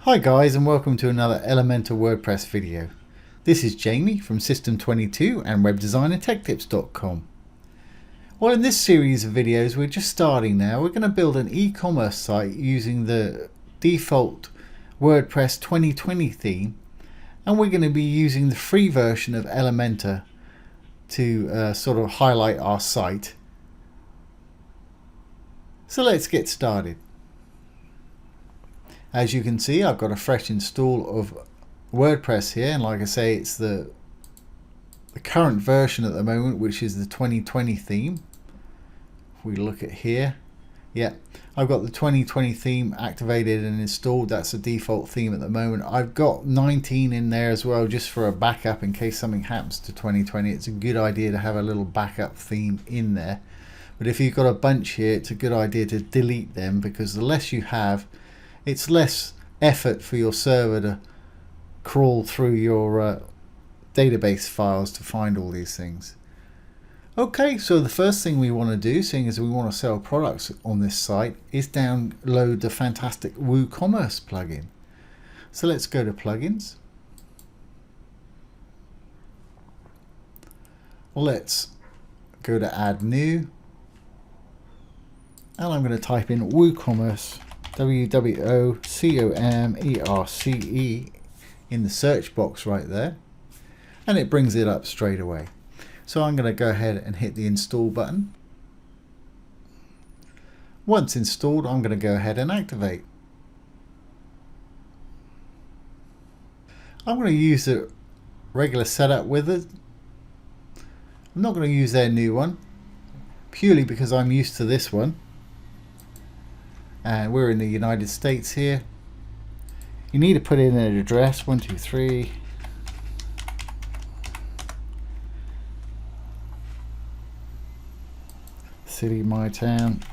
Hi guys, and welcome to another Elementor WordPress video. This is Jamie from System22 and webdesignandtechtips.com. Well, in this series of videos, we're just starting now. We're going to build an e-commerce site using the default WordPress 2020 theme, and we're going to be using the free version of Elementor to sort of highlight our site. So let's get started. As you can see, I've got a fresh install of WordPress here, and like I say, it's the current version at the moment, which is the 2020 theme. If we look at here, yeah, I've got the 2020 theme activated and installed. That's the default theme at the moment. I've got 19 in there as well, just for a backup in case something happens to 2020. It's a good idea to have a little backup theme in there. But if you've got a bunch here, it's a good idea to delete them, because the less you have, it's less effort for your server to crawl through your database files to find all these things. Okay, so the first thing we want to do, seeing as we want to sell products on this site, is download the fantastic Woocommerce plugin. So let's go to plugins. Let's go to add new, and I'm going to type in Woocommerce, WWOCOMERCE, in the search box right there, and it brings it up straight away. So I'm going to go ahead and hit the install button. Once installed, I'm going to go ahead and activate. I'm going to use the regular setup with it. I'm not going to use their new one, purely because I'm used to this one. And we're in the United States here. You need to put in an address, 123. City, my town.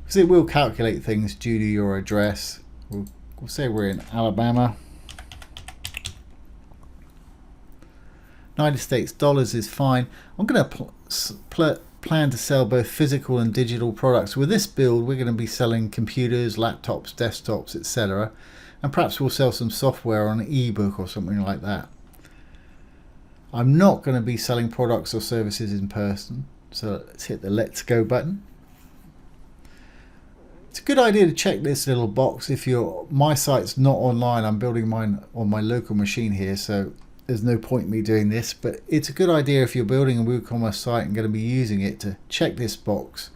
Because it will calculate things due to your address. We'll say we're in Alabama. United States dollars is fine. I'm going to plan to sell both physical and digital products. With this build, we're going to be selling computers, laptops, desktops, etc. And perhaps we'll sell some software on an ebook or something like that. I'm not going to be selling products or services in person, so let's hit the Let's Go button. It's a good idea to check this little box if my site's not online. I'm building mine on my local machine here, so there's no point in me doing this, but it's a good idea if you're building a WooCommerce site and going to be using it to check this box,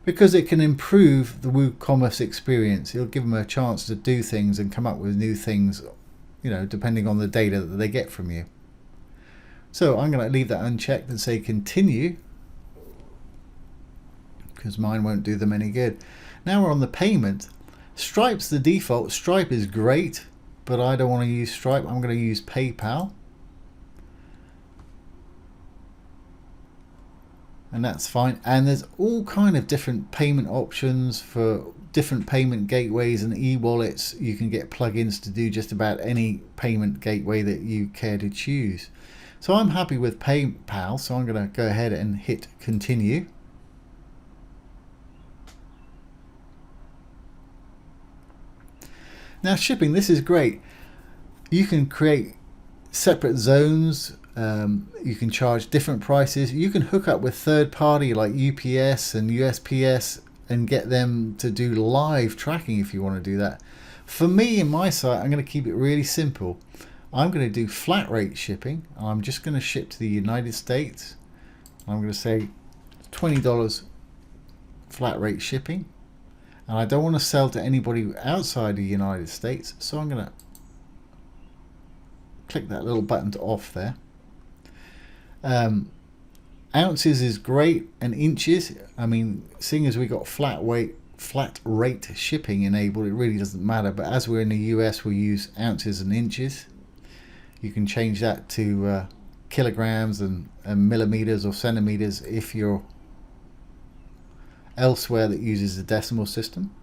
because it can improve the WooCommerce experience. It'll give them a chance to do things and come up with new things, you know, depending on the data that they get from you. So I'm going to leave that unchecked and say continue, because mine won't do them any good. Now we're on the payment. Stripe's the default. Stripe is great, but I don't want to use Stripe. I'm going to use PayPal. And that's fine. And there's all kind of different payment options for different payment gateways and e-wallets. You can get plugins to do just about any payment gateway that you care to choose. So I'm happy with PayPal, so I'm going to go ahead and hit continue. Now shipping, this is great. You can create separate zones. You can charge different prices. You can hook up with third party like UPS and USPS and get them to do live tracking if you want to do that. For me, in my site, I'm going to keep it really simple. I'm going to do flat rate shipping. I'm just going to ship to the United States. I'm going to say $20 flat rate shipping. And I don't want to sell to anybody outside the United States, so I'm going to click that little button to off there. Ounces is great, and inches, I mean, seeing as we got flat rate shipping enabled, it really doesn't matter. But as we're in the US, we use ounces and inches. You can change that to kilograms and millimeters or centimeters if you're elsewhere that uses the decimal system.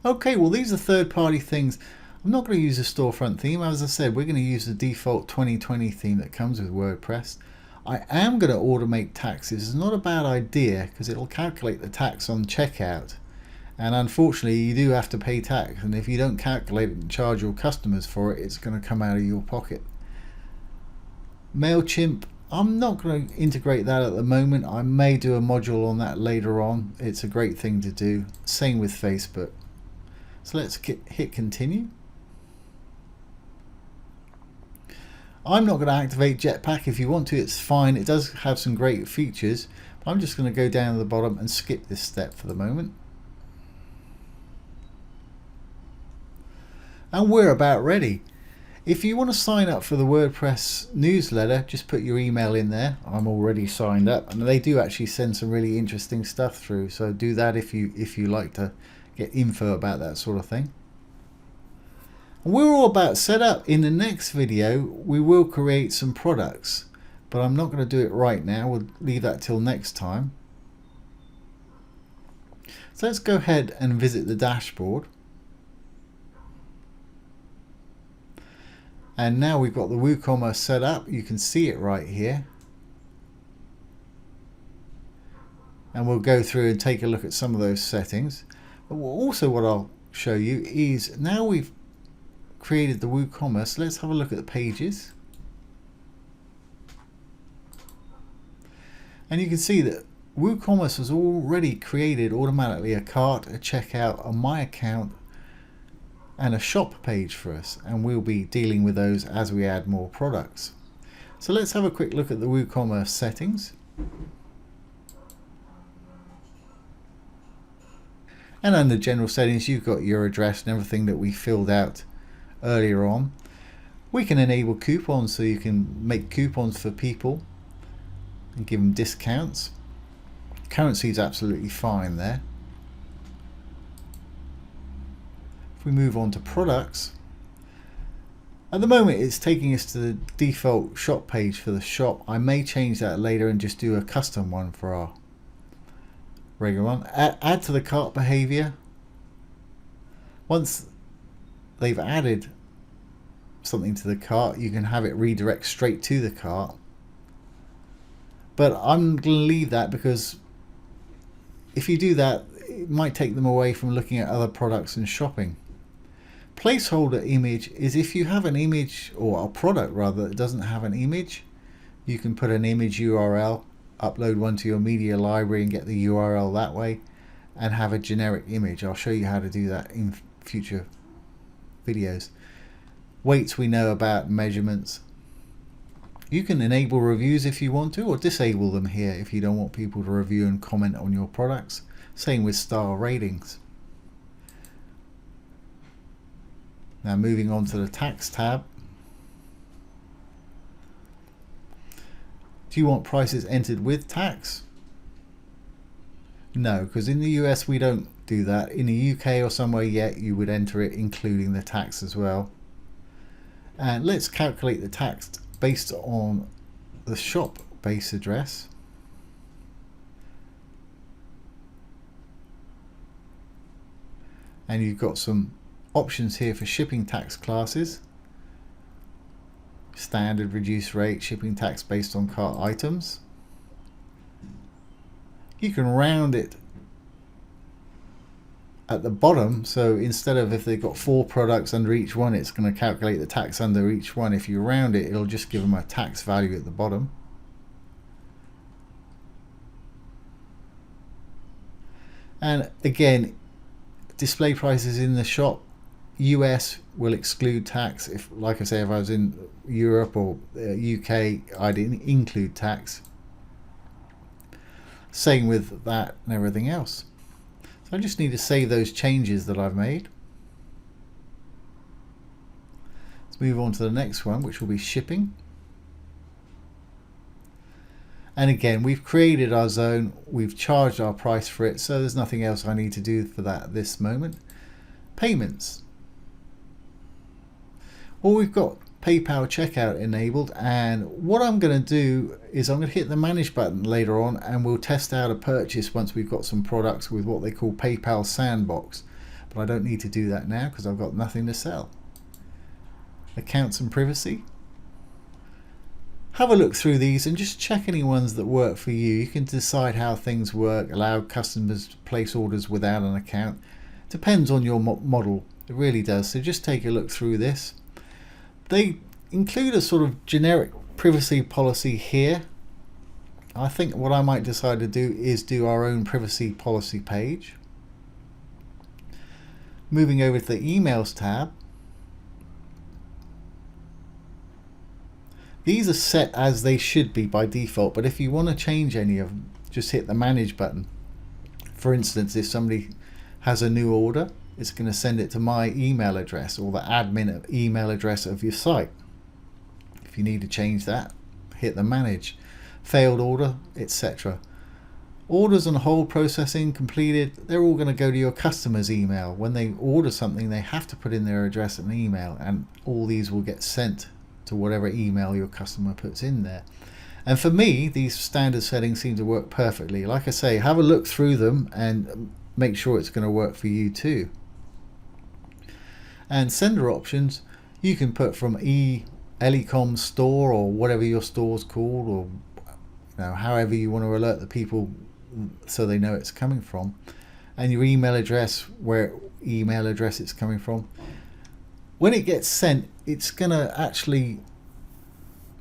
Okay, well, these are third-party things. I'm not going to use a storefront theme. As I said, we're going to use the default 2020 theme that comes with WordPress. I am going to automate taxes. It's not a bad idea because it'll calculate the tax on checkout. And unfortunately, you do have to pay tax. And if you don't calculate it and charge your customers for it, it's going to come out of your pocket. MailChimp, I'm not going to integrate that at the moment. I may do a module on that later on. It's a great thing to do. Same with Facebook. So let's hit continue. I'm not going to activate Jetpack. If you want to, it's fine. It does have some great features. But I'm just going to go down to the bottom and skip this step for the moment. And we're about ready. If you want to sign up for the WordPress newsletter, just put your email in there. I'm already signed up, and they do actually send some really interesting stuff through. So do that if you like to get info about that sort of thing. We're all about set up. In the next video, we will create some products, but I'm not going to do it right now. We'll leave that till next time. So let's go ahead and visit the dashboard. And now we've got the Woocommerce set up. You can see it right here. And we'll go through and take a look at some of those settings. But also what I'll show you is now we've created the Woocommerce. Let's have a look at the pages. And you can see that Woocommerce has already created automatically a cart, a checkout, a my account, and a shop page for us, and we'll be dealing with those as we add more products. So let's have a quick look at the WooCommerce settings. And under general settings, you've got your address and everything that we filled out earlier on. We can enable coupons, so you can make coupons for people and give them discounts. Currency is absolutely fine there. If we move on to products, at the moment it's taking us to the default shop page for the shop. I may change that later and just do a custom one for our regular one. Add to the cart behavior. Once they've added something to the cart, you can have it redirect straight to the cart. But I'm going to leave that because if you do that, it might take them away from looking at other products and shopping. Placeholder image is if you have an image, or a product rather, that doesn't have an image, you can put an image URL, upload one to your media library and get the URL that way, and have a generic image. I'll show you how to do that in future videos. Weights we know about, measurements. You can enable reviews if you want to, or disable them here if you don't want people to review and comment on your products. Same with star ratings. Now moving on to the tax tab. Do you want prices entered with tax? No, because in the US we don't do that. In the UK or somewhere yet, you would enter it including the tax as well. And let's calculate the tax based on the shop base address. And you've got some options here for shipping tax classes. Standard, reduced rate, shipping tax based on cart items. You can round it at the bottom, so instead of if they've got 4 products under each one, it's going to calculate the tax under each one. If you round it, it'll just give them a tax value at the bottom. And again, display prices in the shop. US will exclude tax. If, like I say, if I was in Europe or UK, I'd include tax. Same with that and everything else. So I just need to save those changes that I've made. Let's move on to the next one, which will be shipping. And again, we've created our zone, we've charged our price for it, so there's nothing else I need to do for that at this moment. Payments. Well, we've got PayPal checkout enabled, and what I'm going to do is I'm going to hit the manage button later on, and we'll test out a purchase once we've got some products with what they call PayPal Sandbox. But I don't need to do that now because I've got nothing to sell. Accounts and privacy. have a look through these and just check any ones that work for you. You can decide how things work, allow customers to place orders without an account. Depends on your model, it really does. So just take a look through this. They include a sort of generic privacy policy here. I think what I might decide to do is do our own privacy policy page. Moving over to the emails tab. These are set as they should be by default, but if you want to change any of them, just hit the manage button. For instance, if somebody has a new order, it's going to send it to my email address or the admin email address of your site. If you need to change that, hit the manage. Failed order, etc. Orders on hold processing completed, they're all going to go to your customer's email. When they order something, they have to put in their address and email, and all these will get sent to whatever email your customer puts in there. And for me, these standard settings seem to work perfectly. Like I say, have a look through them and make sure it's going to work for you too. And sender options, you can put from Elecom store or whatever your store's called, or however you want to alert the people so they know it's coming from, and your email address, where email address it's coming from. When it gets sent, it's going to actually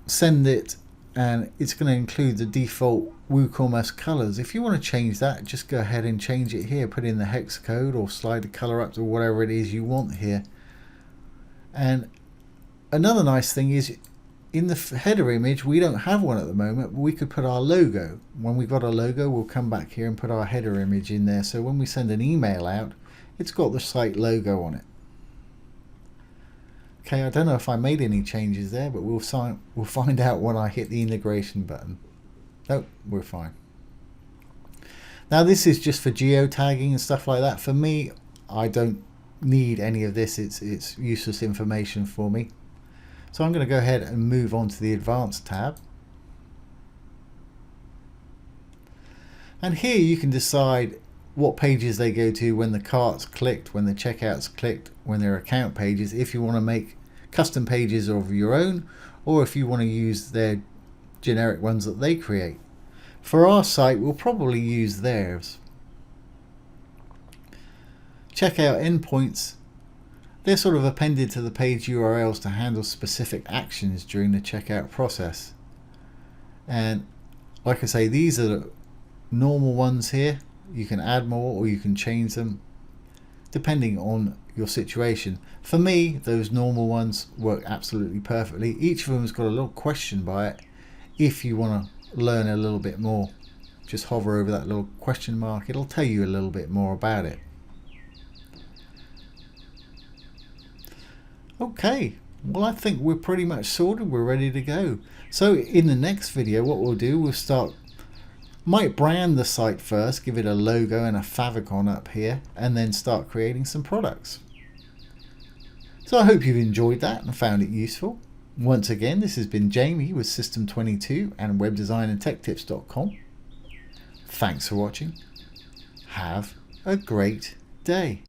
send it, and it's going to include the default Woocommerce colors. If you want to change that, just go ahead and change it here. Put in the hex code or slide the color up to whatever it is you want here. And another nice thing is, in the header image, we don't have one at the moment, but we could put our logo. When we've got a logo, we'll come back here and put our header image in there. So when we send an email out, it's got the site logo on it. Okay, I don't know if I made any changes there, but we'll find out when I hit the integration button. Nope, we're fine. Now this is just for geotagging and stuff like that. For me, I don't need any of this. It's useless information for me. So I'm going to go ahead and move on to the advanced tab. And here you can decide what pages they go to when the cart's clicked, when the checkout's clicked, when their account pages, if you want to make custom pages of your own, or if you want to use their generic ones that they create. For our site, we'll probably use theirs. Checkout endpoints, they're sort of appended to the page URLs to handle specific actions during the checkout process. And like I say, these are the normal ones here. You can add more or you can change them depending on your situation. For me, those normal ones work absolutely perfectly. Each of them has got a little question by it. If you want to learn a little bit more, just hover over that little question mark. It'll tell you a little bit more about it. Okay, well, I think we're pretty much sorted. We're ready to go. So in the next video, what we'll do, might brand the site first, give it a logo and a favicon up here, and then start creating some products. So I hope you've enjoyed that and found it useful. Once again, this has been Jamie with System22 and webdesignandtechtips.com. Thanks for watching. Have a great day.